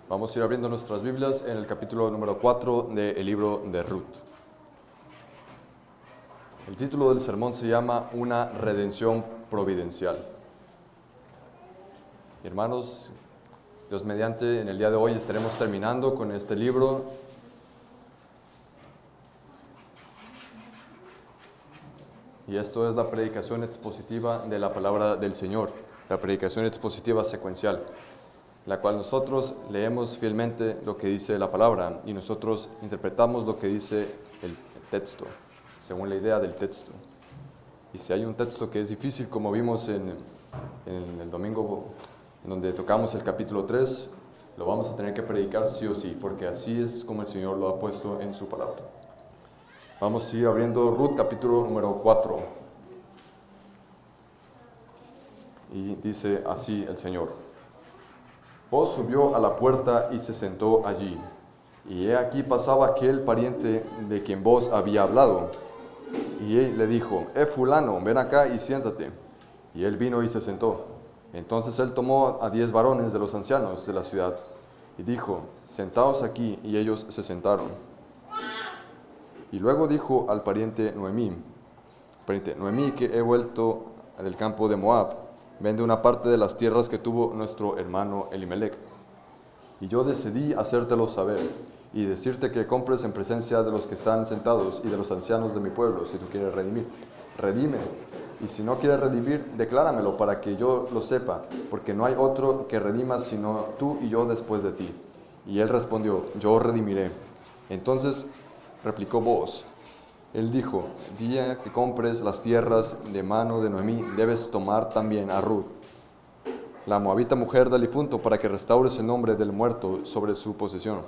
Vamos a ir abriendo nuestras Biblias en el capítulo número 4 del libro de Ruth. El título del sermón se llama Una redención providencial. Y hermanos, Dios mediante, en el día de hoy estaremos terminando con este libro. Y esto es la predicación expositiva de la palabra del Señor, la predicación expositiva secuencial, la cual nosotros leemos fielmente lo que dice la palabra y nosotros interpretamos lo que dice el texto, según la idea del texto. Y si hay un texto que es difícil, como vimos en el domingo en donde tocamos el capítulo 3, lo vamos a tener que predicar sí o sí, porque así es como el Señor lo ha puesto en su palabra. Vamos a ir abriendo Ruth capítulo número 4. Y dice así el Señor: Boaz subió a la puerta y se sentó allí. Y he aquí pasaba aquel pariente de quien Boaz había hablado. Y él le dijo: fulano, ven acá y siéntate. Y él vino y se sentó. Entonces él tomó a 10 varones de los ancianos de la ciudad y dijo: sentaos aquí. Y ellos se sentaron. Y luego dijo al pariente Noemí, que he vuelto del campo de Moab, vende una parte de las tierras que tuvo nuestro hermano Elimelec. Y yo decidí hacértelo saber y decirte que compres en presencia de los que están sentados y de los ancianos de mi pueblo, si tú quieres redimir. Redime. Y si no quieres redimir, decláramelo para que yo lo sepa, porque no hay otro que redima sino tú y yo después de ti. Y él respondió: yo redimiré. Entonces replicó Boaz. Él dijo: día que compres las tierras de mano de Noemí, debes tomar también a Ruth, la moabita mujer del difunto, para que restaures el nombre del muerto sobre su posesión.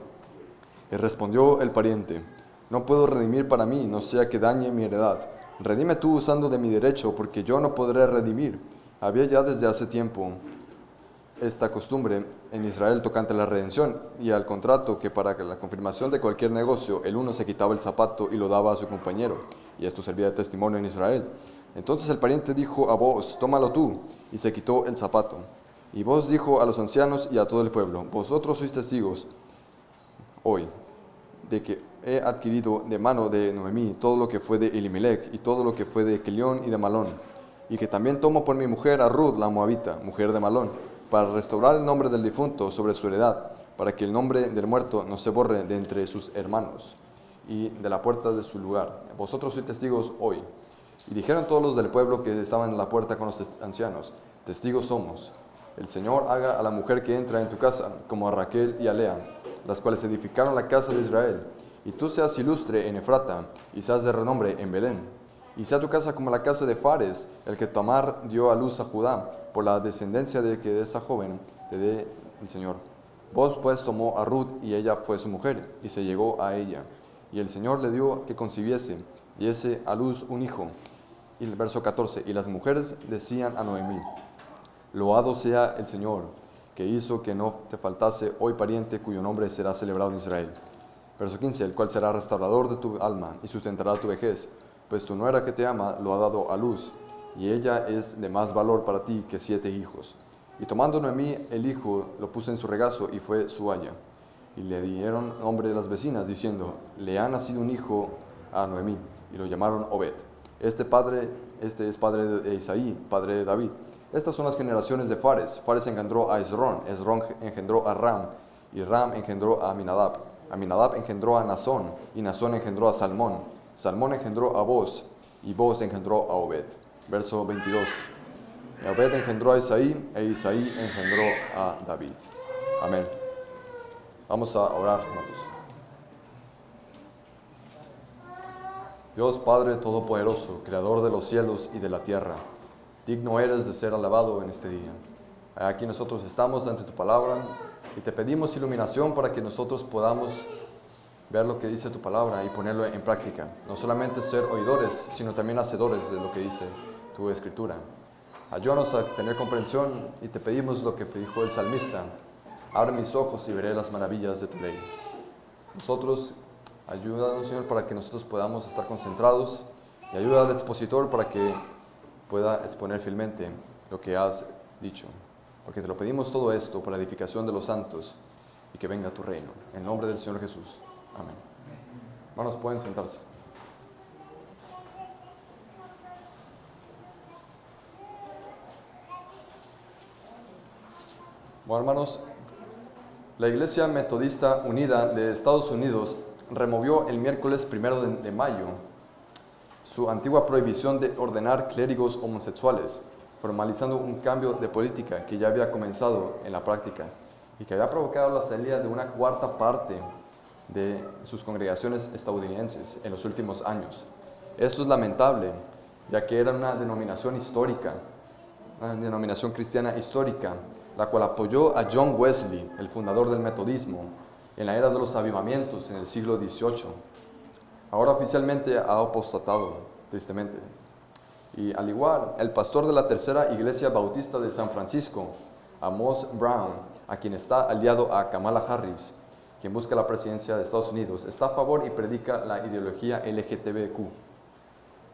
Y respondió el pariente: no puedo redimir para mí, no sea que dañe mi heredad. Redime tú usando de mi derecho, porque yo no podré redimir. Había ya desde hace tiempo esta costumbre en Israel tocante a la redención y al contrato, que para la confirmación de cualquier negocio el uno se quitaba el zapato y lo daba a su compañero, y esto servía de testimonio en Israel. Entonces el pariente dijo a Boaz: tómalo tú, y se quitó el zapato. Y Boaz dijo a los ancianos y a todo el pueblo: vosotros sois testigos hoy de que he adquirido de mano de Noemí todo lo que fue de Elimelec y todo lo que fue de Quelión y de Malón, y que también tomo por mi mujer a Ruth la moabita, mujer de Malón, para restaurar el nombre del difunto sobre su heredad, para que el nombre del muerto no se borre de entre sus hermanos y de la puerta de su lugar. Vosotros sois testigos hoy. Y dijeron todos los del pueblo que estaban en la puerta con los ancianos: testigos somos. El Señor haga a la mujer que entra en tu casa como a Raquel y a Lea, las cuales edificaron la casa de Israel. Y tú seas ilustre en Efrata, y seas de renombre en Belén. Y sea tu casa como la casa de Fares, el que Tamar dio a luz a Judá, por la descendencia de que de esa joven te dé el Señor. Boaz pues tomó a Ruth, y ella fue su mujer, y se llegó a ella. Y el Señor le dio que concibiese, diese a luz un hijo. Y el verso 14, y las mujeres decían a Noemí: loado sea el Señor, que hizo que no te faltase hoy pariente cuyo nombre será celebrado en Israel. Verso 15, el cual será restaurador de tu alma y sustentará tu vejez, pues tu nuera que te ama lo ha dado a luz, y ella es de más valor para ti que 7 hijos. Y tomando Noemí el hijo, lo puso en su regazo y fue su aya. Y le dieron nombre las vecinas, diciendo: le ha nacido un hijo a Noemí, y lo llamaron Obed. Este es padre de Isaí, padre de David. Estas son las generaciones de Fares. Fares engendró a Esrón, Esrón engendró a Ram, y Ram engendró a Aminadab. Aminadab engendró a Nazón, y Nazón engendró a Salmón. Salmón engendró a Boaz, y Boaz engendró a Obed. Verso 22. Y Obed engendró a Isaí, e Isaí engendró a David. Amén. Vamos a orar, hermanos. Dios Padre Todopoderoso, Creador de los cielos y de la tierra, digno eres de ser alabado en este día. Aquí nosotros estamos ante tu palabra y te pedimos iluminación para que nosotros podamos ver lo que dice tu palabra y ponerlo en práctica. No solamente ser oidores, sino también hacedores de lo que dice tu escritura. Ayúdanos a tener comprensión y te pedimos lo que dijo el salmista: abre mis ojos y veré las maravillas de tu ley. Nosotros, ayúdanos, Señor, para que nosotros podamos estar concentrados, y ayuda al expositor para que pueda exponer fielmente lo que has dicho. Porque te lo pedimos todo esto para edificación de los santos, y que venga tu reino. En nombre del Señor Jesús. Amén. Hermanos, pueden sentarse. Bueno, hermanos, la Iglesia Metodista Unida de Estados Unidos removió el miércoles 1 de mayo su antigua prohibición de ordenar clérigos homosexuales, formalizando un cambio de política que ya había comenzado en la práctica y que había provocado la salida de una cuarta parte de sus congregaciones estadounidenses en los últimos años. Esto es lamentable, ya que era una denominación histórica, una denominación cristiana histórica, la cual apoyó a John Wesley, el fundador del metodismo, en la era de los avivamientos en el siglo XVIII. Ahora oficialmente ha apostatado, tristemente. Y al igual, el pastor de la Tercera Iglesia Bautista de San Francisco, Amos Brown, a quien está aliado a Kamala Harris, quien busca la presidencia de Estados Unidos, está a favor y predica la ideología LGTBQ.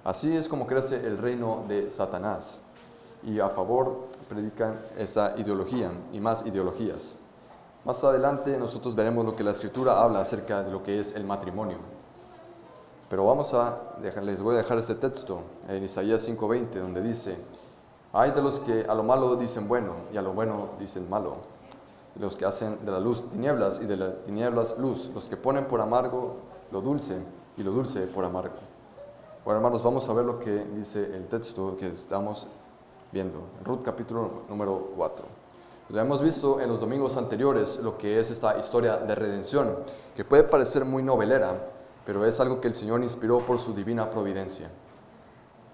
Así es como crece el reino de Satanás, y a favor predican esa ideología y más ideologías. Más adelante nosotros veremos lo que la Escritura habla acerca de lo que es el matrimonio. Pero les voy a dejar este texto en Isaías 5:20, donde dice: hay de los que a lo malo dicen bueno y a lo bueno dicen malo, los que hacen de la luz tinieblas y de las tinieblas luz, los que ponen por amargo lo dulce y lo dulce por amargo. Bueno, hermanos, vamos a ver lo que dice el texto que estamos viendo, Ruth capítulo número 4. Ya hemos visto en los domingos anteriores lo que es esta historia de redención, que puede parecer muy novelera, pero es algo que el Señor inspiró por su divina providencia.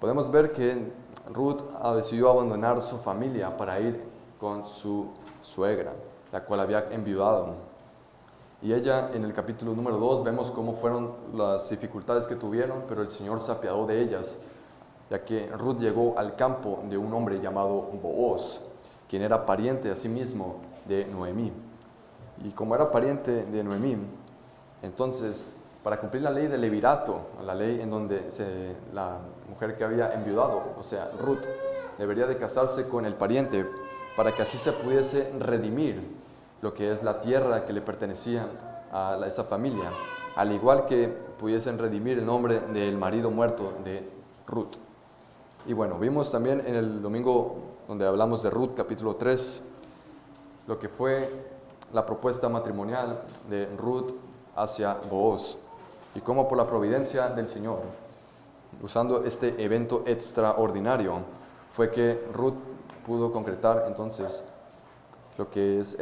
Podemos ver que Ruth decidió abandonar su familia para ir con su suegra, la cual había enviudado. Y ella, en el capítulo número 2, vemos cómo fueron las dificultades que tuvieron, pero el Señor se apiadó de ellas, ya que Ruth llegó al campo de un hombre llamado Booz, quien era pariente asimismo de Noemí. Y como era pariente de Noemí, entonces, para cumplir la ley del levirato, la ley en donde la mujer que había enviudado, o sea, Ruth, debería de casarse con el pariente para que así se pudiese redimir lo que es la tierra que le pertenecía a esa familia, al igual que pudiesen redimir el nombre del marido muerto de Ruth. Y bueno, vimos también en el domingo donde hablamos de Ruth capítulo 3, lo que fue la propuesta matrimonial de Ruth hacia Booz, y cómo por la providencia del Señor, usando este evento extraordinario, fue que Ruth pudo concretar entonces lo que es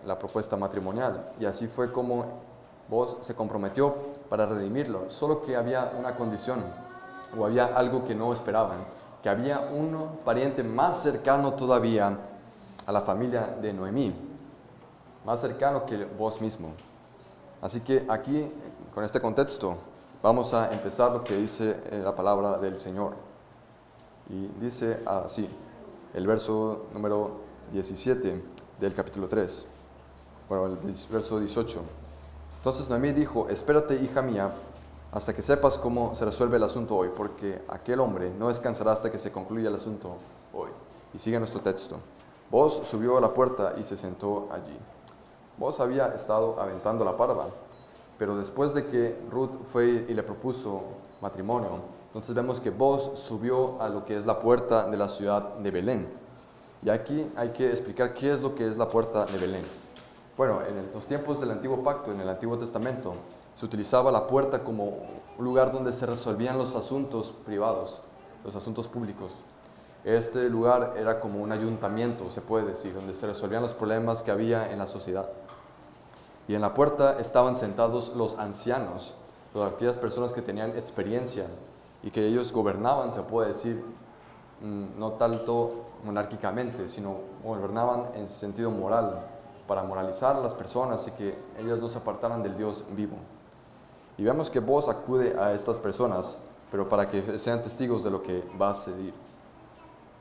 la propuesta matrimonial. Y así fue como Booz se comprometió para redimirlo, solo que había una condición, o había algo que no esperaban, que había un pariente más cercano todavía a la familia de Noemí, más cercano que Booz mismo. Así que aquí, con este contexto, vamos a empezar lo que dice la palabra del Señor. Y dice así, el verso número 17 del capítulo 3, bueno, el verso 18. Entonces Noemí dijo: espérate, hija mía, hasta que sepas cómo se resuelve el asunto hoy, porque aquel hombre no descansará hasta que se concluya el asunto hoy. Y sigue nuestro texto. Booz subió a la puerta y se sentó allí. Booz había estado aventando la parva, pero después de que Ruth fue y le propuso matrimonio, entonces vemos que Booz subió a lo que es la puerta de la ciudad de Belén. Y aquí hay que explicar qué es lo que es la puerta de Belén. Bueno, en los tiempos del Antiguo Pacto, en el Antiguo Testamento, se utilizaba la puerta como un lugar donde se resolvían los asuntos privados, los asuntos públicos. Este lugar era como un ayuntamiento, se puede decir, donde se resolvían los problemas que había en la sociedad. Y en la puerta estaban sentados los ancianos, todas aquellas personas que tenían experiencia y que ellos gobernaban, se puede decir, no tanto monárquicamente, sino gobernaban en sentido moral, para moralizar a las personas y que ellas no se apartaran del Dios vivo. Y vemos que Booz acude a estas personas, pero para que sean testigos de lo que va a suceder.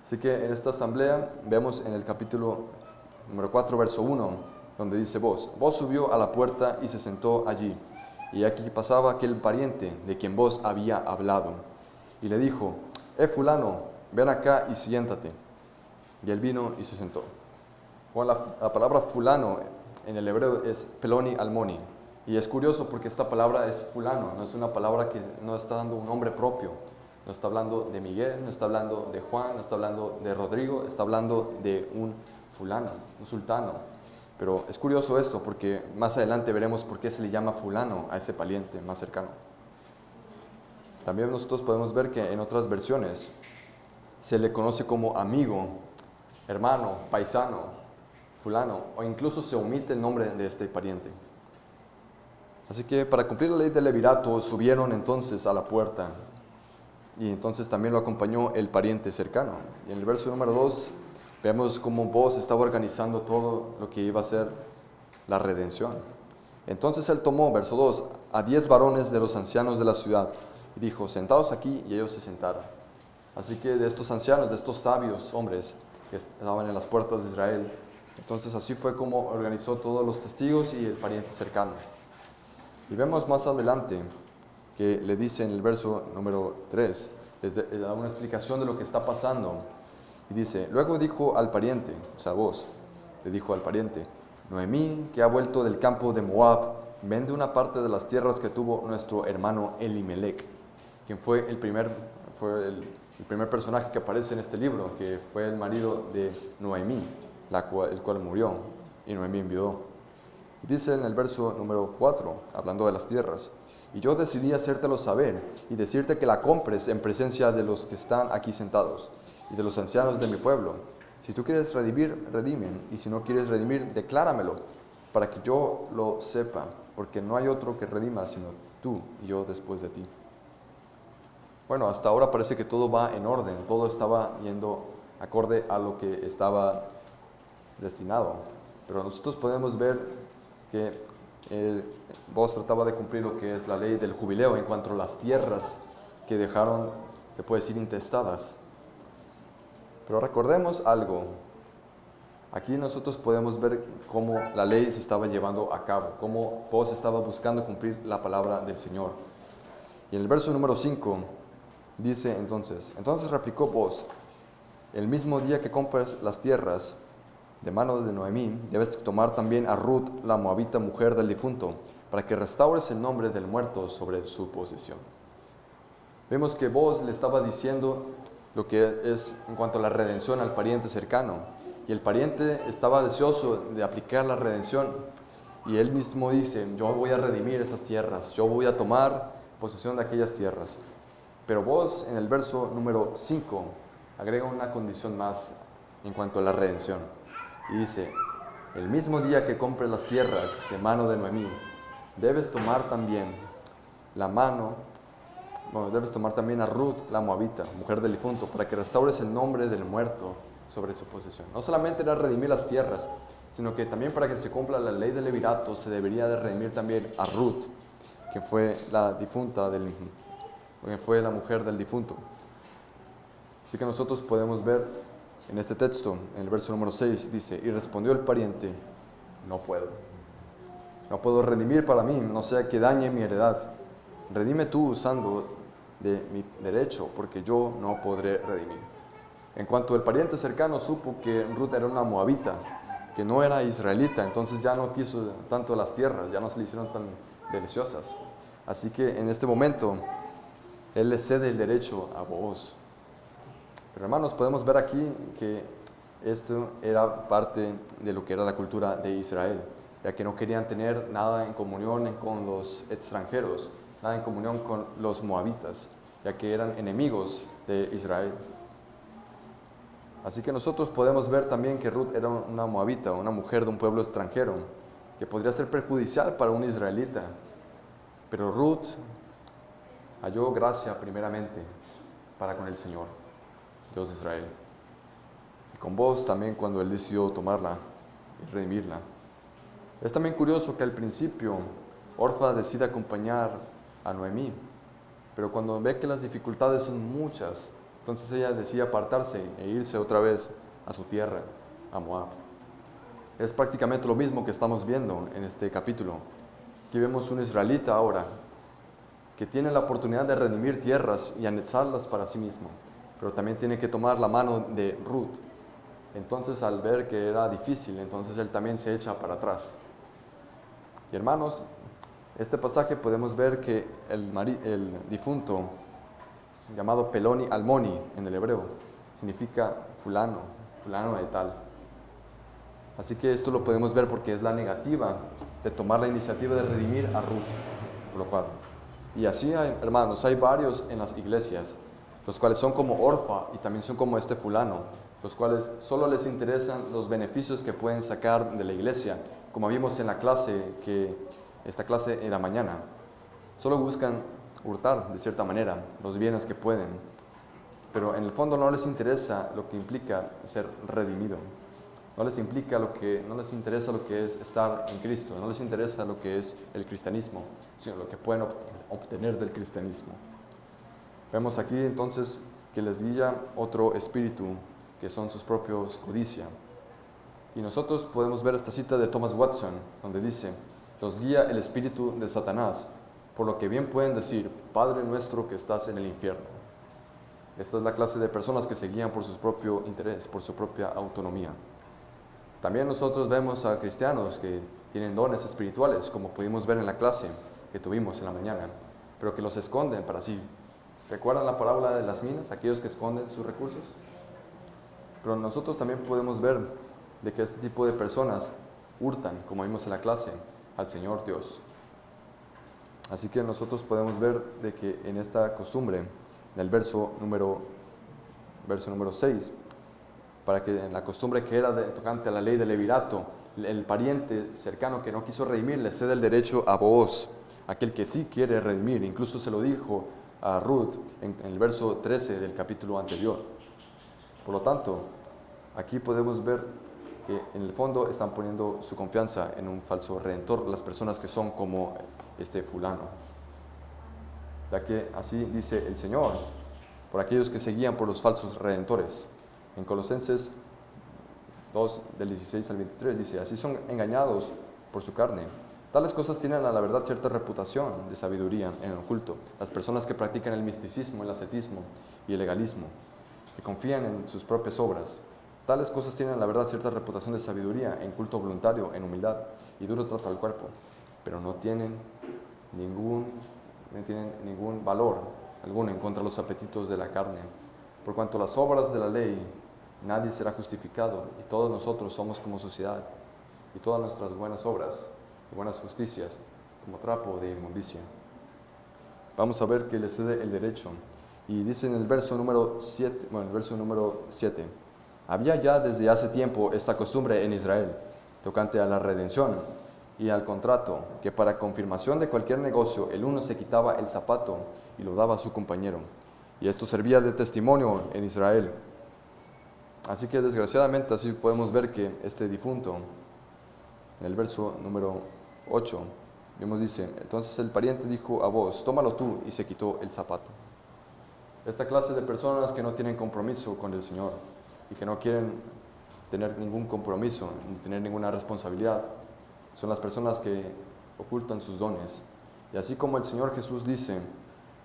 Así que en esta asamblea vemos en el capítulo número 4, verso 1, donde dice Booz subió a la puerta y se sentó allí, y aquí pasaba aquel pariente de quien Booz había hablado, y le dijo: fulano, ven acá y siéntate. Y él vino y se sentó. Bueno, la palabra fulano en el hebreo es Peloni Almoni. Y es curioso porque esta palabra es fulano, no es una palabra que no está dando un nombre propio. No está hablando de Miguel, no está hablando de Juan, no está hablando de Rodrigo, está hablando de un fulano, un sultano. Pero es curioso esto porque más adelante veremos por qué se le llama fulano a ese pariente más cercano. También nosotros podemos ver que en otras versiones se le conoce como amigo, hermano, paisano, fulano, o incluso se omite el nombre de este pariente. Así que para cumplir la ley del levirato subieron entonces a la puerta y entonces también lo acompañó el pariente cercano. Y en el verso número 2 vemos cómo Boaz estaba organizando todo lo que iba a ser la redención. Entonces él tomó, verso 2, a 10 varones de los ancianos de la ciudad y dijo, sentaos aquí, y ellos se sentaron. Así que de estos ancianos, de estos sabios hombres que estaban en las puertas de Israel, entonces así fue como organizó todos los testigos y el pariente cercano. Y vemos más adelante que le dice en el verso número 3, le da una explicación de lo que está pasando. Y dice, luego dijo al pariente, o sea, vos, le dijo al pariente, Noemí, que ha vuelto del campo de Moab, vende una parte de las tierras que tuvo nuestro hermano Elimelec, quien fue el primer personaje que aparece en este libro, que fue el marido de Noemí, el cual murió, y Noemí enviudó. Dice en el verso número 4, hablando de las tierras, y yo decidí hacértelo saber y decirte que la compres en presencia de los que están aquí sentados y de los ancianos de mi pueblo. Si tú quieres redimir, redime, y si no quieres redimir, decláramelo, para que yo lo sepa, porque no hay otro que redima sino tú y yo después de ti. Bueno, hasta ahora parece que todo va en orden, todo estaba yendo acorde a lo que estaba destinado, pero nosotros podemos ver que Boaz trataba de cumplir lo que es la ley del jubileo en cuanto a las tierras que dejaron, se puede decir, intestadas. Pero recordemos algo, aquí nosotros podemos ver cómo la ley se estaba llevando a cabo, cómo Boaz estaba buscando cumplir la palabra del Señor. Y en el verso número 5 dice entonces replicó Boaz, el mismo día que compres las tierras de mano de Noemí, debes tomar también a Ruth, la moabita mujer del difunto, para que restaures el nombre del muerto sobre su posesión. Vemos que Boaz le estaba diciendo lo que es en cuanto a la redención al pariente cercano, y el pariente estaba deseoso de aplicar la redención, y él mismo dice, yo voy a redimir esas tierras, yo voy a tomar posesión de aquellas tierras. Pero Boaz en el verso número 5 agrega una condición más en cuanto a la redención. Y dice, el mismo día que compres las tierras de mano de Noemí, debes tomar también a Ruth, la moabita, mujer del difunto, para que restaures el nombre del muerto sobre su posesión. No solamente era redimir las tierras, sino que también para que se cumpla la ley del levirato, se debería de redimir también a Ruth, que fue la mujer del difunto. Así que nosotros podemos ver en este texto, en el verso número 6, dice, y respondió el pariente, no puedo redimir para mí, no sea que dañe mi heredad. Redime tú usando de mi derecho, porque yo no podré redimir. En cuanto el pariente cercano supo que Ruth era una moabita, que no era israelita, entonces ya no quiso tanto las tierras, ya no se le hicieron tan deliciosas. Así que en este momento, él le cede el derecho a Booz. Pero hermanos, podemos ver aquí que esto era parte de lo que era la cultura de Israel, ya que no querían tener nada en comunión con los extranjeros, nada en comunión con los moabitas, ya que eran enemigos de Israel. Así que nosotros podemos ver también que Ruth era una moabita, una mujer de un pueblo extranjero, que podría ser perjudicial para un israelita. Pero Ruth halló gracia primeramente para con el Señor, Dios de Israel. Y con Boaz también cuando él decidió tomarla y redimirla. Es también curioso que al principio Orfa decide acompañar a Noemí, pero cuando ve que las dificultades son muchas, entonces ella decide apartarse e irse otra vez a su tierra, a Moab. Es prácticamente lo mismo que estamos viendo en este capítulo. Aquí vemos un israelita ahora que tiene la oportunidad de redimir tierras y anexarlas para sí mismo, pero también tiene que tomar la mano de Ruth. Entonces al ver que era difícil, entonces él también se echa para atrás Y hermanos, este pasaje podemos ver que el difunto, llamado Peloni Almoni en el hebreo, significa fulano de tal. Así que esto lo podemos ver porque es la negativa de tomar la iniciativa de redimir a Ruth, por lo cual. Y así, hermanos, hay varios en las iglesias, los cuales son como Orfa y también son como este fulano, los cuales solo les interesan los beneficios que pueden sacar de la iglesia, como vimos en la clase, esta clase en la mañana. Solo buscan hurtar, de cierta manera, los bienes que pueden, pero en el fondo no les interesa lo que implica ser redimido. No les interesa lo que es estar en Cristo, no les interesa lo que es el cristianismo, sino lo que pueden obtener del cristianismo. Vemos aquí entonces que les guía otro espíritu, que son sus propios codicia. Y nosotros podemos ver esta cita de Thomas Watson, donde dice: los guía el espíritu de Satanás, por lo que bien pueden decir: Padre nuestro que estás en el infierno. Esta es la clase de personas que se guían por su propio interés, por su propia autonomía. También nosotros vemos a cristianos que tienen dones espirituales, como pudimos ver en la clase que tuvimos en la mañana, pero que los esconden para sí. ¿Recuerdan la parábola de las minas? Aquellos que esconden sus recursos. Pero nosotros también podemos ver de que este tipo de personas hurtan, como vimos en la clase, al Señor Dios. Así que nosotros podemos ver de que en esta costumbre, en el verso número 6, para que en la costumbre que era tocante a la ley del levirato, el pariente cercano que no quiso redimir le cede el derecho a Booz, aquel que sí quiere redimir. Incluso se lo dijo a Ruth en el verso 13 del capítulo anterior. Por lo tanto, aquí podemos ver que en el fondo están poniendo su confianza en un falso redentor, las personas que son como este fulano. Ya que así dice el Señor, por aquellos que se guían por los falsos redentores. En Colosenses 2, del 16 al 23, dice: así son engañados por su carne. Tales cosas tienen a la verdad cierta reputación de sabiduría en oculto. Las personas que practican el misticismo, el ascetismo y el legalismo, que confían en sus propias obras. Tales cosas tienen a la verdad cierta reputación de sabiduría en culto voluntario, en humildad y duro trato al cuerpo, pero no tienen ningún valor alguno en contra de los apetitos de la carne. Por cuanto las obras de la ley, nadie será justificado, y todos nosotros somos como sociedad, y todas nuestras buenas obras y buenas justicias como trapo de inmundicia. Vamos a ver que le cede el derecho, y dice en el verso número 7, había ya desde hace tiempo esta costumbre en Israel, tocante a la redención y al contrato, que para confirmación de cualquier negocio el uno se quitaba el zapato y lo daba a su compañero, y esto servía de testimonio en Israel. Así que desgraciadamente así podemos ver que este difunto, en el verso número 8, dice: entonces el pariente dijo a Booz: tómalo tú, y se quitó el zapato. Esta clase de personas que no tienen compromiso con el Señor y que no quieren tener ningún compromiso ni tener ninguna responsabilidad, son las personas que ocultan sus dones. Y así como el Señor Jesús dice: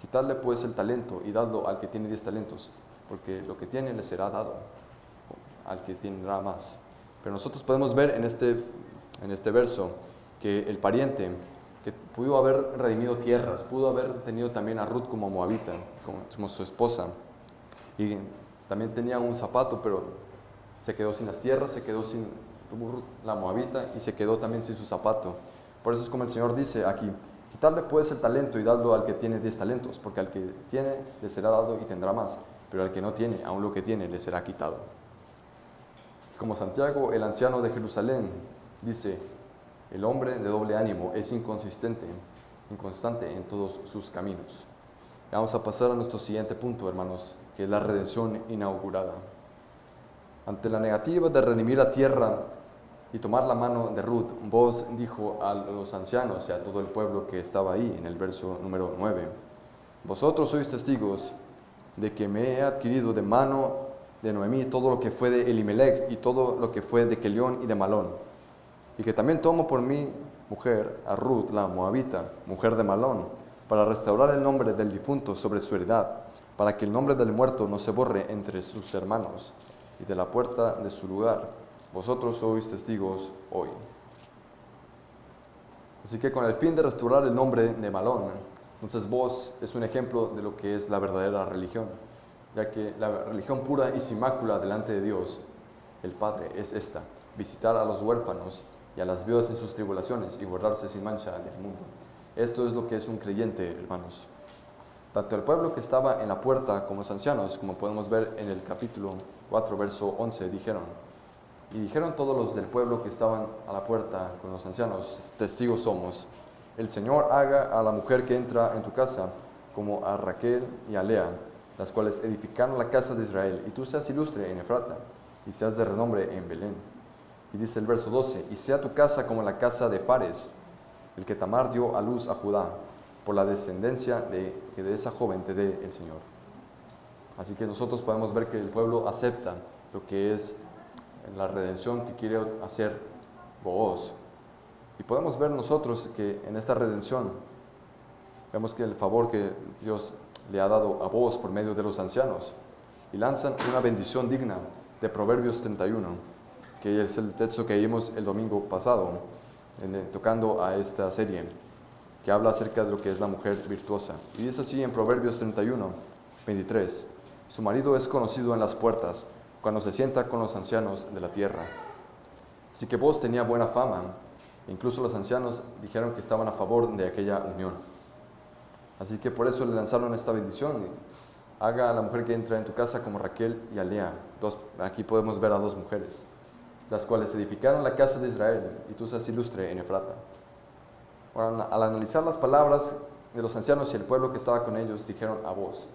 quitarle pues el talento y dadlo al que tiene 10 talentos, porque lo que tiene le será dado al que tendrá más. Pero nosotros podemos ver en este verso que el pariente que pudo haber redimido tierras, pudo haber tenido también a Ruth como moabita, como su esposa, y también tenía un zapato, pero se quedó sin las tierras, se quedó sin Ruth, la moabita, y se quedó también sin su zapato. Por eso es como el Señor dice aquí: quitarle pues el talento y dadlo al que tiene 10 talentos, porque al que tiene le será dado y tendrá más, pero al que no tiene, aun lo que tiene le será quitado. Como Santiago, el anciano de Jerusalén, dice: el hombre de doble ánimo es inconstante en todos sus caminos. Vamos a pasar a nuestro siguiente punto, hermanos, que es la redención inaugurada. Ante la negativa de redimir a tierra y tomar la mano de Ruth, Booz dijo a los ancianos y a todo el pueblo que estaba ahí, en el verso número 9: vosotros sois testigos de que me he adquirido de mano de Noemí todo lo que fue de Elimelech y todo lo que fue de Kelión y de Malón, y que también tomo por mi mujer a Ruth la moabita, mujer de Malón, para restaurar el nombre del difunto sobre su heredad, para que el nombre del muerto no se borre entre sus hermanos, y de la puerta de su lugar. Vosotros sois testigos hoy. Así que con el fin de restaurar el nombre de Malón, entonces Boaz es un ejemplo de lo que es la verdadera religión, ya que la religión pura y sin mácula delante de Dios, el Padre, es esta: visitar a los huérfanos y a las viudas en sus tribulaciones y guardarse sin mancha del mundo. Esto es lo que es un creyente, hermanos. Tanto el pueblo que estaba en la puerta como los ancianos, como podemos ver en el capítulo 4, verso 11, dijeron todos los del pueblo que estaban a la puerta con los ancianos: testigos somos. El Señor haga a la mujer que entra en tu casa como a Raquel y a Lea, las cuales edificaron la casa de Israel, y tú seas ilustre en Efrata, y seas de renombre en Belén. Y dice el verso 12: y sea tu casa como la casa de Fares, el que Tamar dio a luz a Judá, por la descendencia que de esa joven te dé el Señor. Así que nosotros podemos ver que el pueblo acepta lo que es la redención que quiere hacer Booz. Y podemos ver nosotros que en esta redención, vemos que el favor que Dios le ha dado a Booz por medio de los ancianos, y lanzan una bendición digna de Proverbios 31, que es el texto que vimos el domingo pasado, tocando a esta serie, que habla acerca de lo que es la mujer virtuosa. Y dice así en Proverbios 31, 23: su marido es conocido en las puertas, cuando se sienta con los ancianos de la tierra. Así que Booz tenía buena fama, incluso los ancianos dijeron que estaban a favor de aquella unión. Así que por eso le lanzaron esta bendición: haga a la mujer que entra en tu casa como Raquel y a Lea. Aquí podemos ver a dos mujeres, las cuales edificaron la casa de Israel, y tú seas ilustre en Efrata. Ahora, al analizar las palabras de los ancianos y el pueblo que estaba con ellos, dijeron a Booz,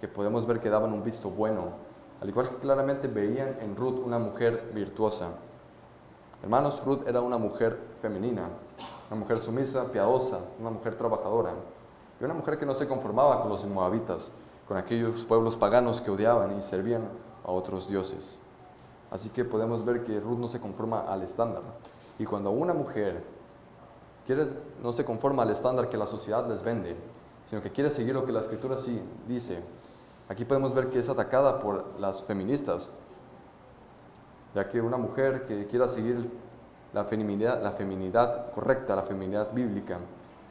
que podemos ver que daban un visto bueno, al igual que claramente veían en Ruth una mujer virtuosa. Hermanos, Ruth era una mujer femenina, una mujer sumisa, piadosa, una mujer trabajadora, y una mujer que no se conformaba con los moabitas, con aquellos pueblos paganos que odiaban y servían a otros dioses. Así que podemos ver que Ruth no se conforma al estándar. Y cuando una mujer no se conforma al estándar que la sociedad les vende, sino que quiere seguir lo que la Escritura sí dice, aquí podemos ver que es atacada por las feministas, ya que una mujer que quiera seguir la feminidad correcta, la feminidad bíblica,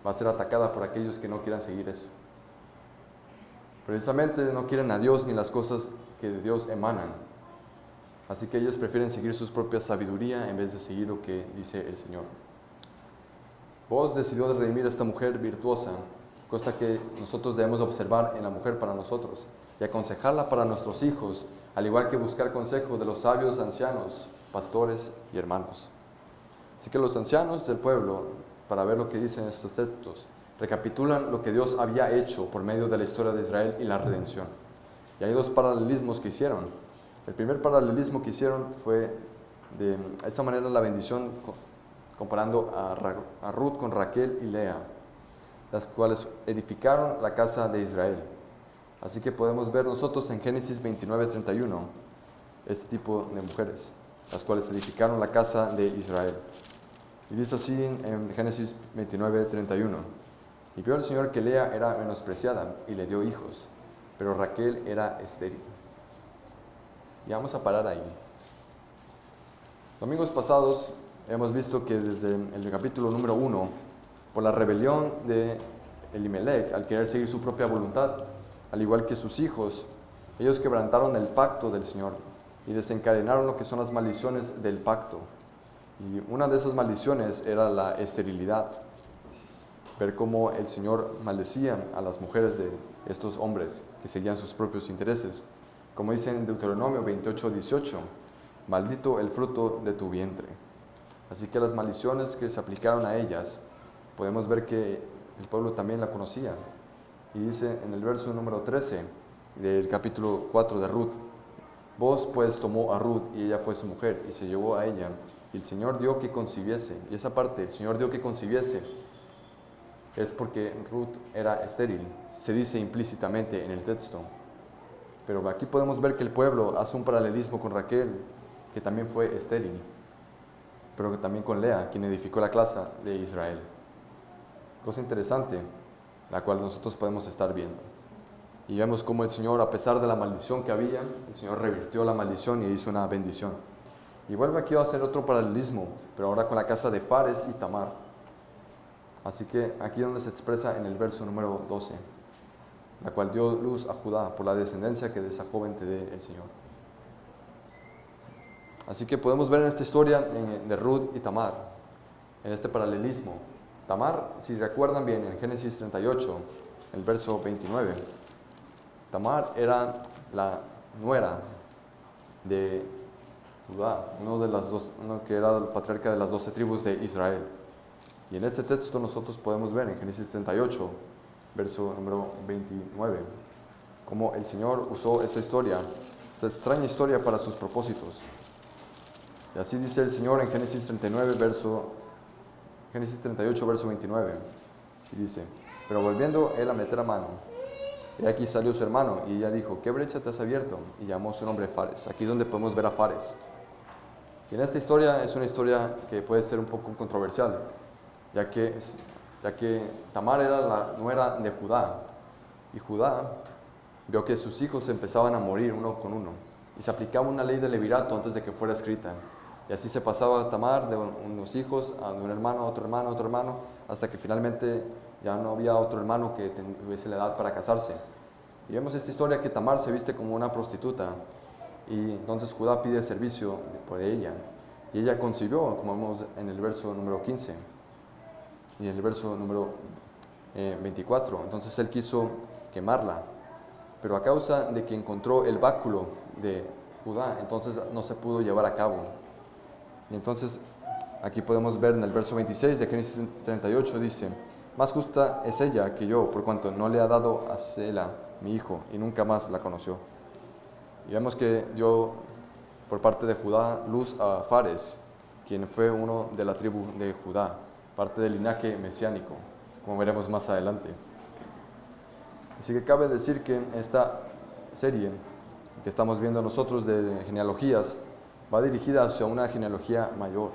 va a ser atacada por aquellos que no quieran seguir eso. Precisamente no quieren a Dios ni las cosas que de Dios emanan. Así que ellos prefieren seguir su propia sabiduría en vez de seguir lo que dice el Señor. Booz decidió redimir a esta mujer virtuosa, cosa que nosotros debemos observar en la mujer para nosotros, y aconsejarla para nuestros hijos, al igual que buscar consejo de los sabios ancianos, pastores y hermanos. Así que los ancianos del pueblo, para ver lo que dicen estos textos, recapitulan lo que Dios había hecho por medio de la historia de Israel y la redención. Y hay dos paralelismos que hicieron. El primer paralelismo que hicieron fue de esta manera la bendición, comparando a Ruth con Raquel y Lea, las cuales edificaron la casa de Israel. Así que podemos ver nosotros en Génesis 29:31 este tipo de mujeres, las cuales edificaron la casa de Israel. Y dice así en Génesis 29:31: y vio el Señor que Lea era menospreciada y le dio hijos, pero Raquel era estéril. Y vamos a parar ahí. Domingos pasados hemos visto que desde el capítulo número 1, por la rebelión de Elimelech, al querer seguir su propia voluntad, al igual que sus hijos, ellos quebrantaron el pacto del Señor y desencadenaron lo que son las maldiciones del pacto. Y una de esas maldiciones era la esterilidad. Ver cómo el Señor maldecía a las mujeres de estos hombres que seguían sus propios intereses. Como dice en Deuteronomio 28:18, maldito el fruto de tu vientre. Así que las maldiciones que se aplicaron a ellas, podemos ver que el pueblo también la conocía. Y dice en el verso número 13 del capítulo 4 de Ruth: Booz pues tomó a Ruth y ella fue su mujer y se llevó a ella, y el Señor dio que concibiese. Y esa parte, el Señor dio que concibiese, es porque Ruth era estéril, se dice implícitamente en el texto. Pero aquí podemos ver que el pueblo hace un paralelismo con Raquel, que también fue estéril, pero que también con Lea, quien edificó la casa de Israel. Cosa interesante, la cual nosotros podemos estar viendo. Y vemos cómo el Señor, a pesar de la maldición que había, el Señor revirtió la maldición y hizo una bendición. Y vuelve aquí a hacer otro paralelismo, pero ahora con la casa de Fares y Tamar. Así que aquí donde se expresa en el verso número 12, la cual dio luz a Judá por la descendencia que de esa joven te dé el Señor. Así que podemos ver en esta historia de Ruth y Tamar, en este paralelismo. Tamar, si recuerdan bien, en Génesis 38, el verso 29, Tamar era la nuera de Judá, uno que era el patriarca de las 12 tribus de Israel. Y en este texto nosotros podemos ver en Génesis 38, verso número 29, cómo el Señor usó esta historia, esta extraña historia para sus propósitos. Y así dice el Señor en Génesis 38, verso 29, y dice: pero volviendo él a meter a mano, y aquí salió su hermano, y ella dijo: ¿qué brecha te has abierto? Y llamó su nombre Fares. Aquí es donde podemos ver a Fares. Y en esta historia es una historia que puede ser un poco controversial, ya que Tamar era la nuera de Judá, y Judá vio que sus hijos empezaban a morir uno con uno, y se aplicaba una ley de levirato antes de que fuera escrita, y así se pasaba Tamar de unos hijos de un hermano a otro hermano a otro hermano, hasta que finalmente ya no había otro hermano que tuviese la edad para casarse. Y vemos esta historia que Tamar se viste como una prostituta, y entonces Judá pide servicio por ella, y ella concibió, como vemos en el verso número 15, y en el verso número 24, entonces él quiso quemarla, pero a causa de que encontró el báculo de Judá, entonces no se pudo llevar a cabo. Y entonces aquí podemos ver en el verso 26 de Génesis 38, dice: más justa es ella que yo, por cuanto no le ha dado a Sela, mi hijo, y nunca más la conoció. Y vemos que dio por parte de Judá luz a Fares, quien fue uno de la tribu de Judá, parte del linaje mesiánico, como veremos más adelante. Así que cabe decir que esta serie que estamos viendo nosotros de genealogías va dirigida hacia una genealogía mayor.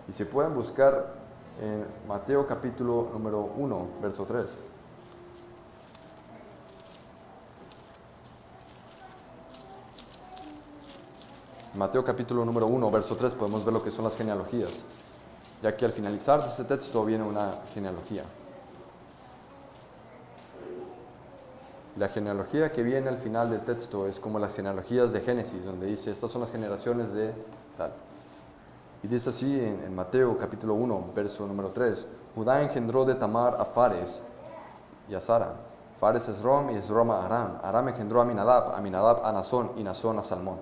Y se pueden buscar en Mateo capítulo número 1, verso 3. Mateo capítulo número 1, verso 3 podemos ver lo que son las genealogías, ya que al finalizar de este texto viene una genealogía. La genealogía que viene al final del texto es como las genealogías de Génesis, donde dice: estas son las generaciones de tal. Y dice así en Mateo capítulo 1, verso número 3: Judá engendró de Tamar a Fares y a Zara. Fares es Rom y es Rom a Aram. Aram engendró a Aminadab a Nazón y Nazón a Salmón.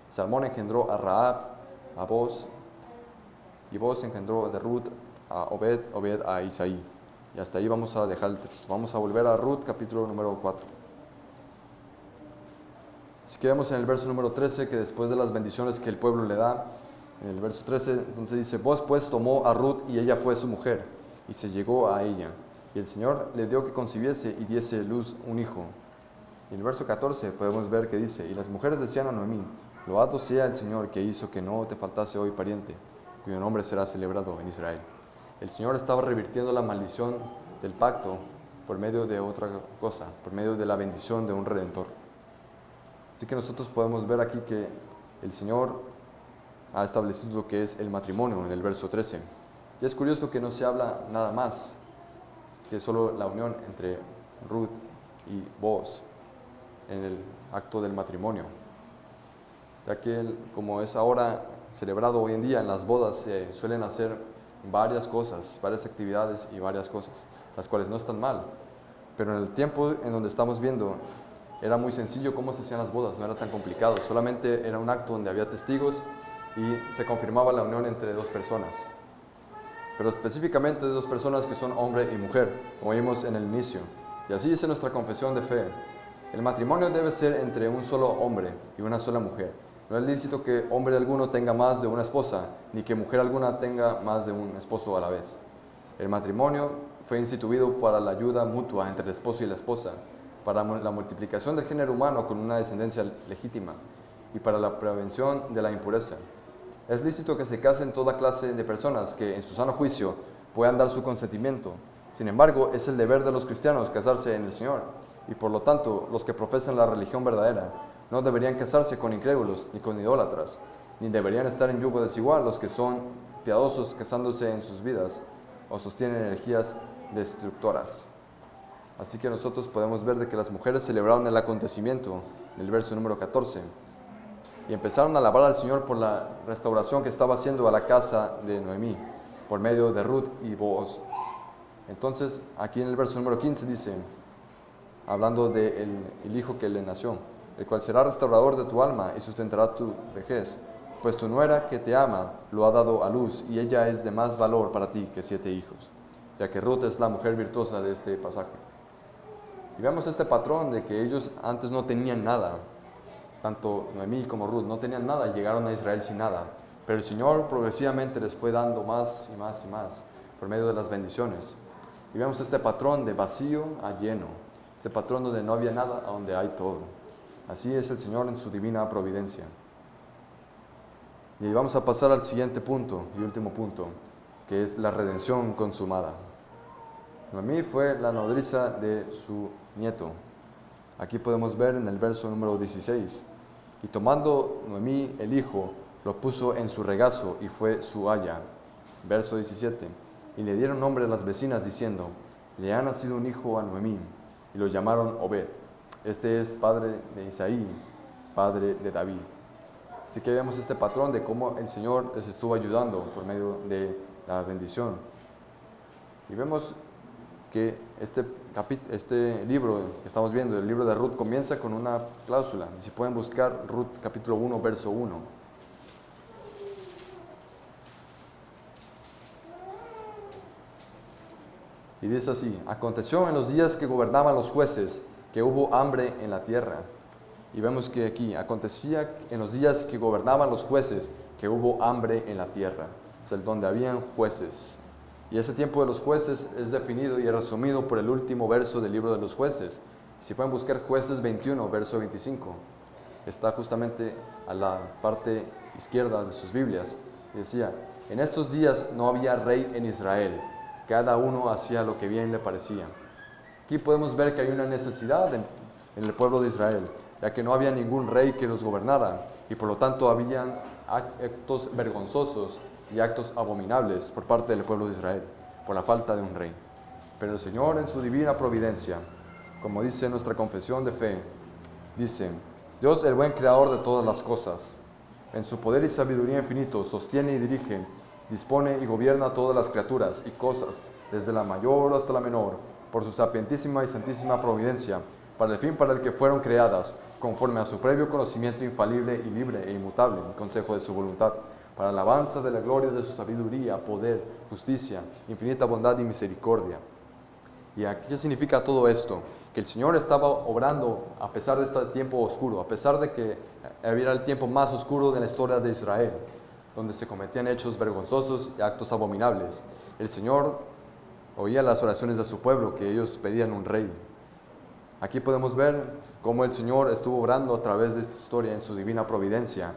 Salmón engendró a Rahab, a Boz, y Boz engendró de Ruth a Obed, Obed a Isaí. Y hasta ahí vamos a dejar el texto. Vamos a volver a Ruth capítulo número 4. Así que vemos en el verso número 13 que después de las bendiciones que el pueblo le da, en el verso 13, entonces dice: Boz pues tomó a Ruth y ella fue su mujer, y se llegó a ella. Y el Señor le dio que concibiese y diese luz un hijo. Y en el verso 14 podemos ver que dice: y las mujeres decían a Noemí: loado sea el Señor que hizo que no te faltase hoy pariente, cuyo nombre será celebrado en Israel. El Señor estaba revirtiendo la maldición del pacto por medio de otra cosa, por medio de la bendición de un Redentor. Así que nosotros podemos ver aquí que el Señor ha establecido lo que es el matrimonio en el verso 13. Y es curioso que no se habla nada más que solo la unión entre Ruth y Boaz en el acto del matrimonio, ya que como es ahora celebrado hoy en día en las bodas, se suelen hacer varias cosas, varias actividades y varias cosas, las cuales no están mal, pero en el tiempo en donde estamos viendo era muy sencillo cómo se hacían las bodas, no era tan complicado, solamente era un acto donde había testigos y se confirmaba la unión entre dos personas, pero específicamente de dos personas que son hombre y mujer, como vimos en el inicio. Y así dice nuestra confesión de fe: el matrimonio debe ser entre un solo hombre y una sola mujer. No es lícito que hombre alguno tenga más de una esposa, ni que mujer alguna tenga más de un esposo a la vez. El matrimonio fue instituido para la ayuda mutua entre el esposo y la esposa, para la multiplicación del género humano con una descendencia legítima y para la prevención de la impureza. Es lícito que se casen toda clase de personas que en su sano juicio puedan dar su consentimiento. Sin embargo, es el deber de los cristianos casarse en el Señor, y por lo tanto los que profesan la religión verdadera no deberían casarse con incrédulos ni con idólatras, ni deberían estar en yugo desigual los que son piadosos casándose en sus vidas o sostienen energías destructoras. Así que nosotros podemos ver de que las mujeres celebraron el acontecimiento en el verso número 14 y empezaron a alabar al Señor por la restauración que estaba haciendo a la casa de Noemí por medio de Ruth y Booz. Entonces, aquí en el verso número 15 dice, hablando del hijo que le nació, el cual será restaurador de tu alma y sustentará tu vejez, pues tu nuera que te ama lo ha dado a luz y ella es de más valor para ti que 7 hijos, ya que Ruth es la mujer virtuosa de este pasaje. Y vemos este patrón de que ellos antes no tenían nada, tanto Noemí como Ruth no tenían nada, llegaron a Israel sin nada, pero el Señor progresivamente les fue dando más y más y más por medio de las bendiciones. Y vemos este patrón de vacío a lleno, este patrón donde no había nada a donde hay todo. Así es el Señor en su divina providencia. Y vamos a pasar al siguiente punto y último punto, que es la redención consumada. Noemí fue la nodriza de su nieto. Aquí podemos ver en el verso número 16. Y tomando Noemí el hijo, lo puso en su regazo y fue su aya. Verso 17. Y le dieron nombre a las vecinas diciendo, le ha nacido un hijo a Noemí, y lo llamaron Obed. Este es padre de Isaí, padre de David. Así que vemos este patrón de cómo el Señor les estuvo ayudando por medio de la bendición. Y vemos que este libro que estamos viendo, el libro de Ruth, comienza con una cláusula. Si pueden buscar Ruth capítulo 1, verso 1. Y dice así, aconteció en los días que gobernaban los jueces que hubo hambre en la tierra. Y vemos que aquí, acontecía en los días que gobernaban los jueces que hubo hambre en la tierra. O sea, donde habían jueces. Y ese tiempo de los jueces es definido y resumido por el último verso del libro de los jueces. Si pueden buscar Jueces 21, verso 25. Está justamente a la parte izquierda de sus Biblias. Y decía, en estos días no había rey en Israel. Cada uno hacía lo que bien le parecía. Aquí podemos ver que hay una necesidad en el pueblo de Israel, ya que no había ningún rey que los gobernara. Y por lo tanto habían actos vergonzosos y actos abominables por parte del pueblo de Israel, por la falta de un rey. Pero el Señor en su divina providencia, como dice nuestra confesión de fe, dice, Dios el buen creador de todas las cosas, en su poder y sabiduría infinito, sostiene y dirige, dispone y gobierna todas las criaturas y cosas, desde la mayor hasta la menor, por su sapientísima y santísima providencia, para el fin para el que fueron creadas, conforme a su previo conocimiento infalible y libre e inmutable, el consejo de su voluntad, para alabanza de la gloria de su sabiduría, poder, justicia, infinita bondad y misericordia. ¿Y qué significa todo esto? Que el Señor estaba obrando a pesar de este tiempo oscuro, a pesar de que era el tiempo más oscuro de la historia de Israel, donde se cometían hechos vergonzosos y actos abominables. El Señor oía las oraciones de su pueblo, que ellos pedían un rey. Aquí podemos ver cómo el Señor estuvo obrando a través de esta historia en su divina providencia,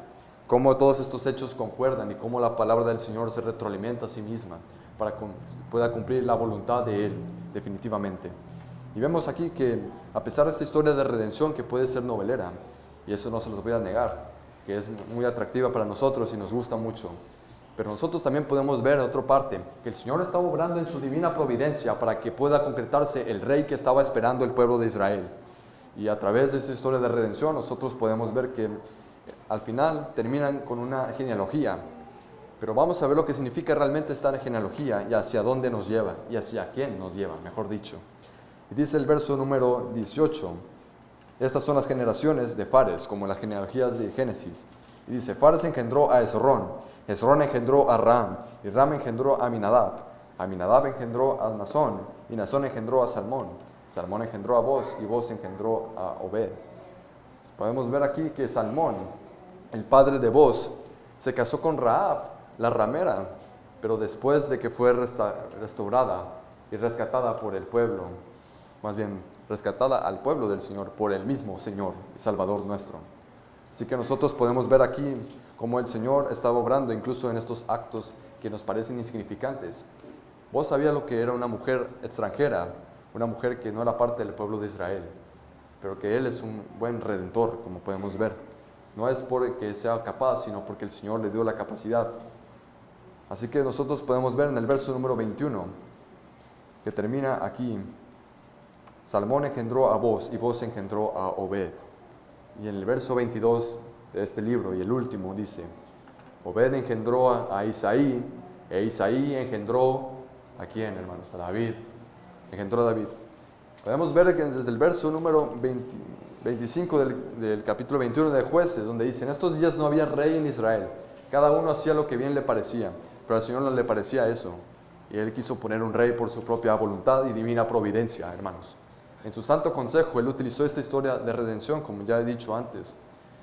cómo todos estos hechos concuerdan y cómo la palabra del Señor se retroalimenta a sí misma para que pueda cumplir la voluntad de Él, definitivamente. Y vemos aquí que a pesar de esta historia de redención que puede ser novelera, y eso no se los voy a negar, que es muy atractiva para nosotros y nos gusta mucho, pero nosotros también podemos ver de otra parte que el Señor está obrando en su divina providencia para que pueda concretarse el rey que estaba esperando el pueblo de Israel. Y a través de esta historia de redención nosotros podemos ver que al final terminan con una genealogía, pero vamos a ver lo que significa realmente esta genealogía y hacia dónde nos lleva y hacia quién nos lleva, mejor dicho. Y dice el verso número 18, estas son las generaciones de Fares, como las genealogías de Génesis. Y dice, Fares engendró a Hezrón, Hezrón engendró a Ram, y Ram engendró a Aminadab, Aminadab engendró a Nazón, y Nazón engendró a Salmón, Salmón engendró a Boz, y Boz engendró a Obed. Podemos ver aquí que Salmón, el padre de Boz, se casó con Rahab, la ramera, pero después de que fue restaurada y rescatada por el pueblo, más bien rescatada al pueblo del Señor por el mismo Señor y Salvador nuestro. Así que nosotros podemos ver aquí cómo el Señor estaba obrando incluso en estos actos que nos parecen insignificantes. Vos sabías lo que era una mujer extranjera, una mujer que no era parte del pueblo de Israel, pero que Él es un buen redentor, como podemos ver. No es porque sea capaz, sino porque el Señor le dio la capacidad. Así que nosotros podemos ver en el verso número 21, que termina aquí. Salmón engendró a Booz y Booz engendró a Obed. Y en el verso 22 de este libro, y el último, dice, Obed engendró a Isaí, e Isaí engendró, ¿a quién, hermanos? A David. Engendró a David. Podemos ver que desde el verso número 25 del capítulo 21 de Jueces, donde dice, en estos días no había rey en Israel. Cada uno hacía lo que bien le parecía, pero al Señor no le parecía eso. Y Él quiso poner un rey por su propia voluntad y divina providencia, hermanos. En su santo consejo, Él utilizó esta historia de redención, como ya he dicho antes,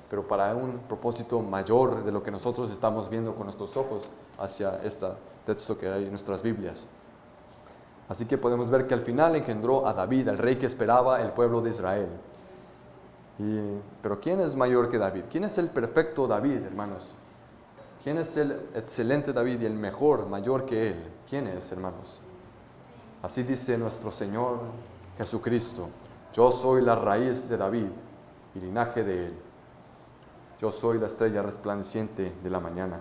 pero para un propósito mayor de lo que nosotros estamos viendo con nuestros ojos hacia este texto que hay en nuestras Biblias. Así que podemos ver que al final engendró a David, al rey que esperaba el pueblo de Israel. Pero ¿quién es mayor que David? ¿Quién es el perfecto David, hermanos? ¿Quién es el excelente David y el mejor, mayor que él? ¿Quién es, hermanos? Así dice nuestro Señor Jesucristo: yo soy la raíz de David y linaje de él. Yo soy la estrella resplandeciente de la mañana.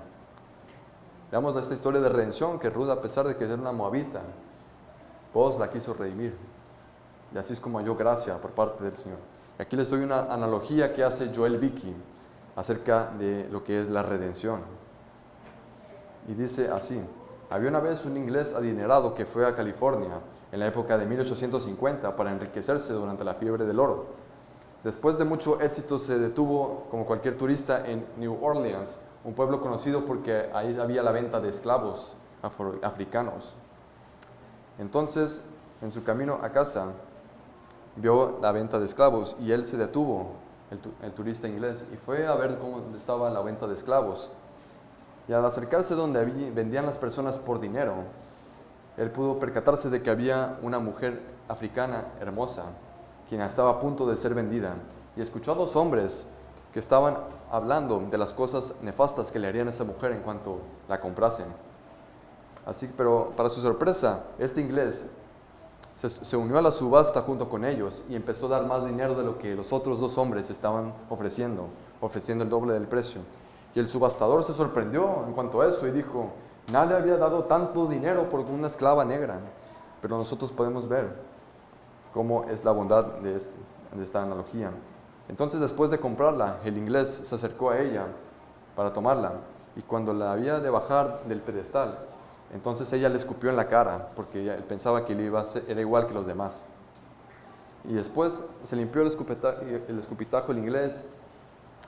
Veamos esta historia de redención que Ruth, a pesar de que era una moabita, Booz la quiso redimir. Y así es como halló gracia por parte del Señor. Y aquí les doy una analogía que hace Joel Vicky acerca de lo que es la redención. Y dice así: había una vez un inglés adinerado que fue a California en la época de 1850 para enriquecerse durante la fiebre del oro. Después de mucho éxito se detuvo, como cualquier turista, en New Orleans, un pueblo conocido porque ahí había la venta de esclavos africanos. Entonces, en su camino a casa, vio la venta de esclavos y él se detuvo, el turista inglés, y fue a ver cómo estaba la venta de esclavos. Y al acercarse donde vendían las personas por dinero, él pudo percatarse de que había una mujer africana hermosa, quien estaba a punto de ser vendida, y escuchó a dos hombres que estaban hablando de las cosas nefastas que le harían a esa mujer en cuanto la comprasen. Pero para su sorpresa, este inglés se unió a la subasta junto con ellos y empezó a dar más dinero de lo que los otros dos hombres estaban ofreciendo el doble del precio. Y el subastador se sorprendió en cuanto a eso y dijo: nadie había dado tanto dinero por una esclava negra. Pero nosotros podemos ver cómo es la bondad de esta analogía. Entonces, después de comprarla, el inglés se acercó a ella para tomarla, y cuando la había de bajar del pedestal, entonces ella le escupió en la cara, porque él pensaba que era igual que los demás. Y después se limpió el escupitajo el inglés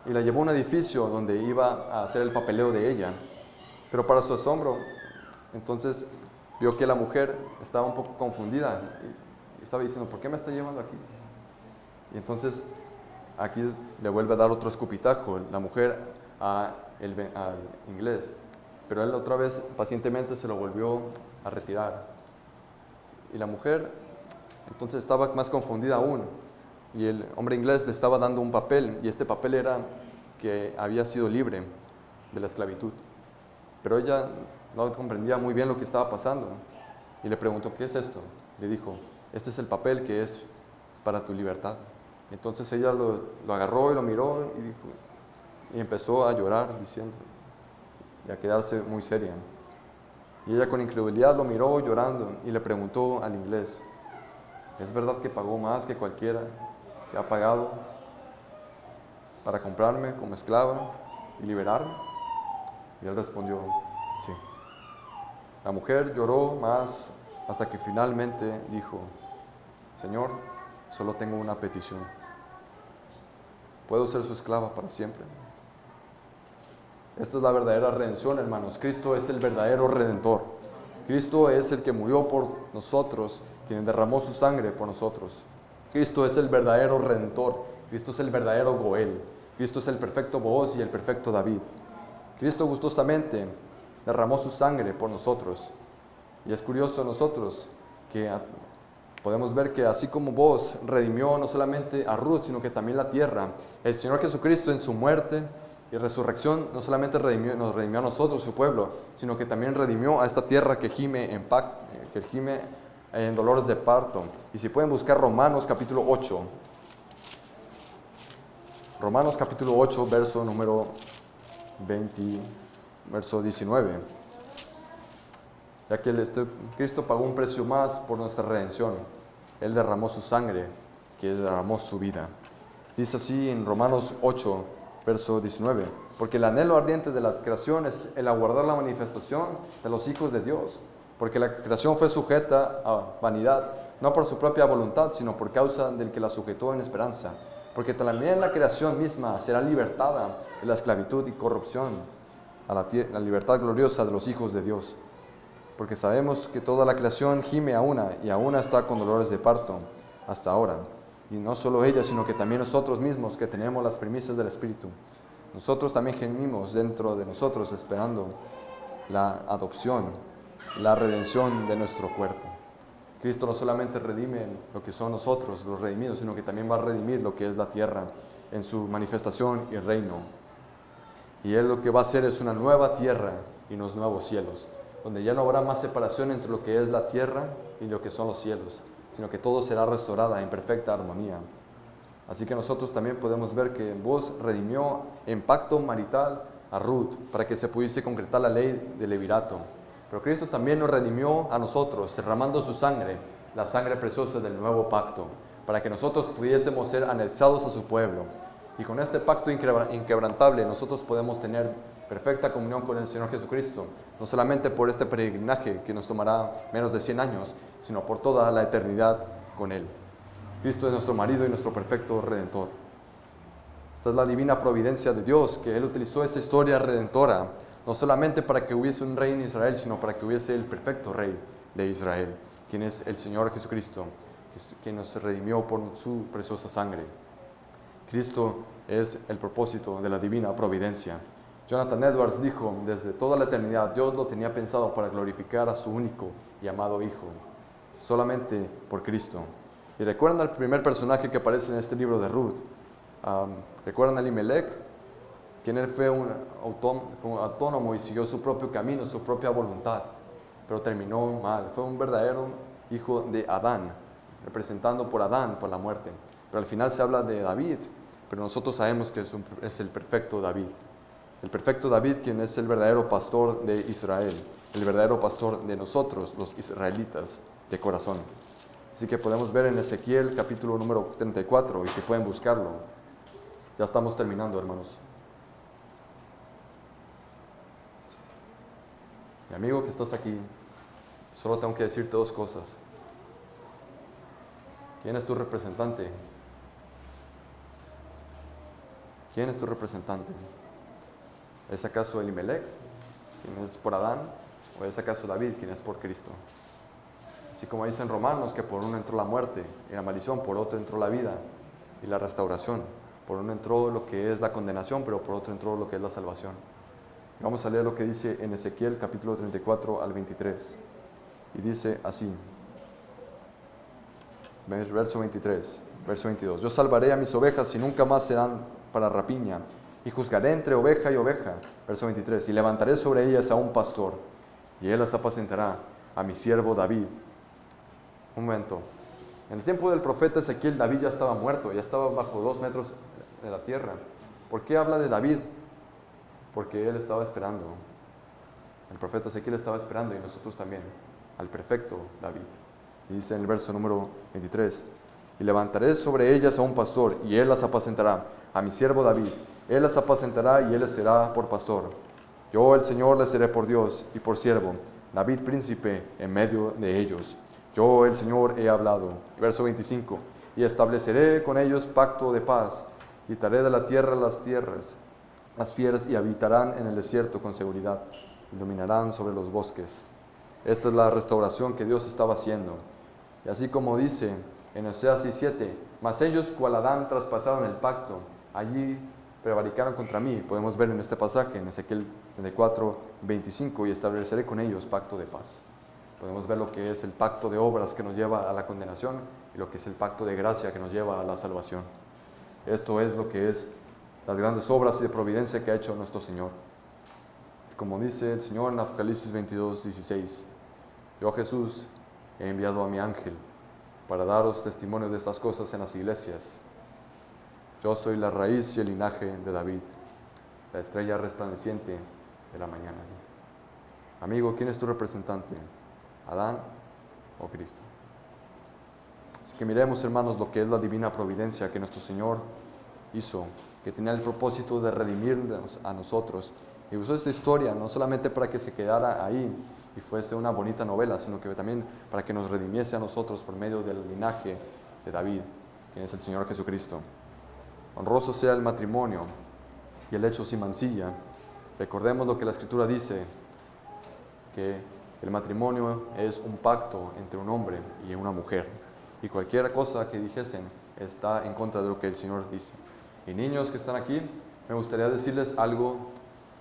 y la llevó a un edificio donde iba a hacer el papeleo de ella. Pero para su asombro, entonces vio que la mujer estaba un poco confundida y estaba diciendo: ¿por qué me está llevando aquí? Y entonces aquí le vuelve a dar otro escupitajo la mujer al inglés. Pero él otra vez pacientemente se lo volvió a retirar. Y la mujer entonces estaba más confundida aún. Y el hombre inglés le estaba dando un papel, y este papel era que había sido libre de la esclavitud. Pero ella no comprendía muy bien lo que estaba pasando. Y le preguntó: ¿qué es esto? Le dijo: este es el papel que es para tu libertad. Entonces ella lo agarró y lo miró y empezó a llorar diciendo, y a quedarse muy seria. Y ella con incredulidad lo miró llorando y le preguntó al inglés: ¿es verdad que pagó más que cualquiera que ha pagado para comprarme como esclava y liberarme? Y él respondió: sí. La mujer lloró más hasta que finalmente dijo: Señor, solo tengo una petición. ¿Puedo ser su esclava para siempre? Esta es la verdadera redención, hermanos. Cristo es el verdadero redentor. Cristo es el que murió por nosotros, quien derramó su sangre por nosotros. Cristo es el verdadero redentor. Cristo es el verdadero Goel. Cristo es el perfecto Booz y el perfecto David. Cristo gustosamente derramó su sangre por nosotros. Y es curioso nosotros que podemos ver que así como Booz redimió no solamente a Ruth, sino que también la tierra, el Señor Jesucristo en su muerte y resurrección no solamente nos redimió a nosotros, su pueblo, sino que también redimió a esta tierra que gime en dolores de parto. Y si pueden buscar Romanos capítulo 8. Romanos capítulo 8, verso número 19. ya que Cristo pagó un precio más por nuestra redención. Él derramó su sangre, que derramó su vida. Dice así en Romanos 8, verso 19, porque el anhelo ardiente de la creación es el aguardar la manifestación de los hijos de Dios, porque la creación fue sujeta a vanidad, no por su propia voluntad, sino por causa del que la sujetó en esperanza, porque también la creación misma será libertada de la esclavitud y corrupción a la libertad gloriosa de los hijos de Dios. Porque sabemos que toda la creación gime a una, y a una está con dolores de parto hasta ahora. Y no solo ella, sino que también nosotros mismos, que tenemos las primicias del Espíritu. Nosotros también gemimos dentro de nosotros, esperando la adopción, la redención de nuestro cuerpo. Cristo no solamente redime lo que son nosotros, los redimidos, sino que también va a redimir lo que es la tierra en su manifestación y reino. Y Él lo que va a hacer es una nueva tierra y unos nuevos cielos, donde ya no habrá más separación entre lo que es la tierra y lo que son los cielos, sino que todo será restaurada en perfecta armonía. Así que nosotros también podemos ver que Boaz redimió en pacto marital a Ruth para que se pudiese concretar la ley del levirato. Pero Cristo también nos redimió a nosotros, derramando su sangre, la sangre preciosa del nuevo pacto, para que nosotros pudiésemos ser anexados a su pueblo. Y con este pacto inquebrantable nosotros podemos tener perfecta comunión con el Señor Jesucristo, no solamente por este peregrinaje que nos tomará menos de 100 años, sino por toda la eternidad con Él. Cristo es nuestro marido y nuestro perfecto redentor. Esta es la divina providencia de Dios, que Él utilizó esta historia redentora, no solamente para que hubiese un rey en Israel, sino para que hubiese el perfecto rey de Israel, quien es el Señor Jesucristo, quien nos redimió por su preciosa sangre. Cristo es el propósito de la divina providencia. Jonathan Edwards dijo, desde toda la eternidad Dios lo tenía pensado para glorificar a su único y amado Hijo, solamente por Cristo. Y recuerdan al primer personaje que aparece en este libro de Ruth. ¿Recuerdan a Elimelech? Quien él fue un autónomo y siguió su propio camino, su propia voluntad, pero terminó mal. Fue un verdadero hijo de Adán, representando por Adán, por la muerte. Pero al final se habla de David, pero nosotros sabemos que es el perfecto David. El perfecto David, quien es el verdadero pastor de Israel, el verdadero pastor de nosotros, los israelitas de corazón. Así que podemos ver en Ezequiel capítulo número 34, y si pueden buscarlo. Ya estamos terminando, hermanos. Mi amigo que estás aquí, solo tengo que decirte dos cosas. ¿Quién es tu representante? ¿Quién es tu representante? ¿Es acaso Elimelech, quien es por Adán? ¿O es acaso David, quien es por Cristo? Así como dicen Romanos que por uno entró la muerte y la maldición, por otro entró la vida y la restauración. Por uno entró lo que es la condenación, pero por otro entró lo que es la salvación. Vamos a leer lo que dice en Ezequiel capítulo 34 al 23. Y dice así, verso 23, verso 22. Yo salvaré a mis ovejas y nunca más serán para rapiña, y juzgaré entre oveja y oveja. Verso 23. Y levantaré sobre ellas a un pastor, y él las apacentará, a mi siervo David. Un momento. En el tiempo del profeta Ezequiel, David ya estaba muerto, ya estaba bajo 2 metros de la tierra. ¿Por qué habla de David? Porque él estaba esperando. El profeta Ezequiel estaba esperando, y nosotros también, al perfecto David. Y dice en el verso número 23, y levantaré sobre ellas a un pastor, y él las apacentará, a mi siervo David. Él las apacentará, y él les será por pastor. Yo, el Señor, les seré por Dios y por siervo, David príncipe en medio de ellos. Yo, el Señor, he hablado. Verso 25, y estableceré con ellos pacto de paz, quitaré de la tierra las fieras, y habitarán en el desierto con seguridad, y dominarán sobre los bosques. Esta es la restauración que Dios estaba haciendo. Y así como dice en Oseas 6:7, mas ellos cual Adán traspasaron el pacto, allí prevaricaron contra mí. Podemos ver en este pasaje, en Ezequiel 24:25, y estableceré con ellos pacto de paz. Podemos ver lo que es el pacto de obras que nos lleva a la condenación y lo que es el pacto de gracia que nos lleva a la salvación. Esto es lo que es las grandes obras de providencia que ha hecho nuestro Señor. Como dice el Señor en Apocalipsis 22:16, yo, Jesús, he enviado a mi ángel para daros testimonio de estas cosas en las iglesias. Yo soy la raíz y el linaje de David, la estrella resplandeciente de la mañana. Amigo, ¿quién es tu representante? ¿Adán o Cristo? Así que miremos, hermanos, lo que es la divina providencia que nuestro Señor hizo, que tenía el propósito de redimirnos a nosotros. Y usó esta historia no solamente para que se quedara ahí y fuese una bonita novela, sino que también para que nos redimiese a nosotros por medio del linaje de David, quien es el Señor Jesucristo. Honroso sea el matrimonio y el hecho sin mancilla. Recordemos lo que la Escritura dice, que el matrimonio es un pacto entre un hombre y una mujer. Y cualquier cosa que dijesen está en contra de lo que el Señor dice. Y niños que están aquí, me gustaría decirles algo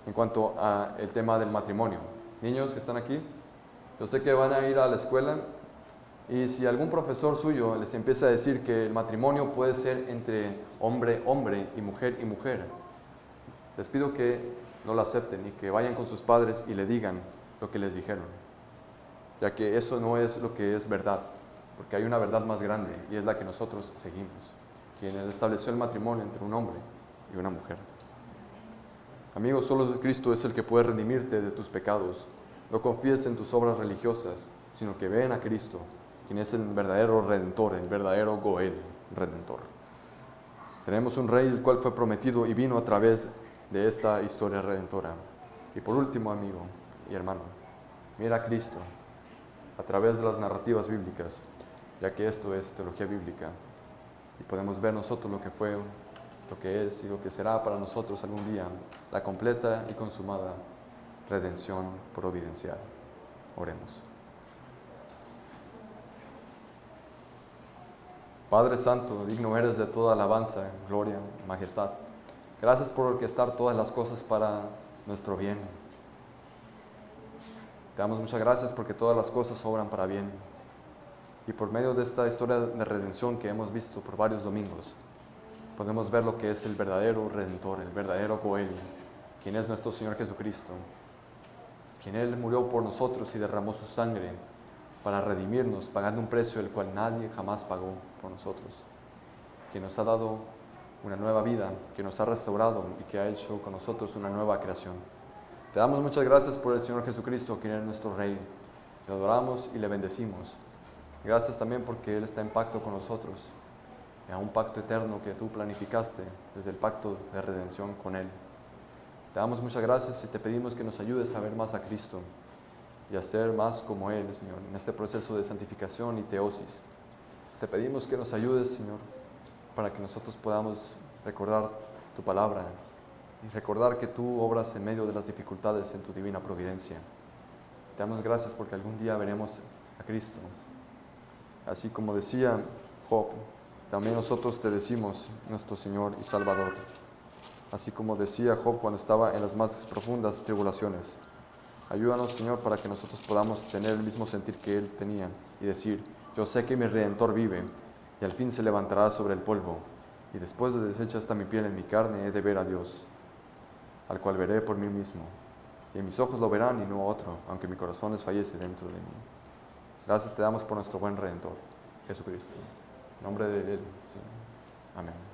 en cuanto al tema del matrimonio. Niños que están aquí, yo sé que van a ir a la escuela y si algún profesor suyo les empieza a decir que el matrimonio puede ser entre hombre, hombre y mujer, les pido que no lo acepten y que vayan con sus padres y le digan lo que les dijeron, ya que eso no es lo que es verdad, porque hay una verdad más grande y es la que nosotros seguimos, quien estableció el matrimonio entre un hombre y una mujer. Amigo, solo Cristo es el que puede redimirte de tus pecados. No confíes en tus obras religiosas, sino que ven a Cristo, quien es el verdadero Redentor, el verdadero Goel, Redentor. Tenemos un Rey el cual fue prometido y vino a través de esta historia redentora. Y por último, amigo y hermano, mira a Cristo a través de las narrativas bíblicas, ya que esto es teología bíblica y podemos ver nosotros lo que fue, lo que es y lo que será para nosotros algún día la completa y consumada redención providencial. Oremos. Padre Santo, digno eres de toda alabanza, gloria, majestad. Gracias por orquestar todas las cosas para nuestro bien. Te damos muchas gracias porque todas las cosas obran para bien. Y por medio de esta historia de redención que hemos visto por varios domingos, podemos ver lo que es el verdadero Redentor, el verdadero Goel, quien es nuestro Señor Jesucristo, quien Él murió por nosotros y derramó su sangre para redimirnos, pagando un precio el cual nadie jamás pagó por nosotros, que nos ha dado una nueva vida, que nos ha restaurado y que ha hecho con nosotros una nueva creación. Te damos muchas gracias por el Señor Jesucristo, quien es nuestro Rey. Le adoramos y le bendecimos. Gracias también porque Él está en pacto con nosotros, en un pacto eterno que tú planificaste desde el pacto de redención con Él. Te damos muchas gracias y te pedimos que nos ayudes a ver más a Cristo y a ser más como Él, Señor, en este proceso de santificación y teosis. Te pedimos que nos ayudes, Señor, para que nosotros podamos recordar tu palabra y recordar que tú obras en medio de las dificultades en tu divina providencia. Te damos gracias porque algún día veremos a Cristo. Así como decía Job, también nosotros te decimos, nuestro Señor y Salvador. Así como decía Job cuando estaba en las más profundas tribulaciones. Ayúdanos, Señor, para que nosotros podamos tener el mismo sentir que Él tenía y decir, yo sé que mi Redentor vive y al fin se levantará sobre el polvo, y después de deshecha esta mi piel en mi carne, he de ver a Dios, al cual veré por mí mismo, y en mis ojos lo verán y no otro, aunque mi corazón desfallece dentro de mí. Gracias te damos por nuestro buen Redentor, Jesucristo. En nombre de Él, sí. Amén.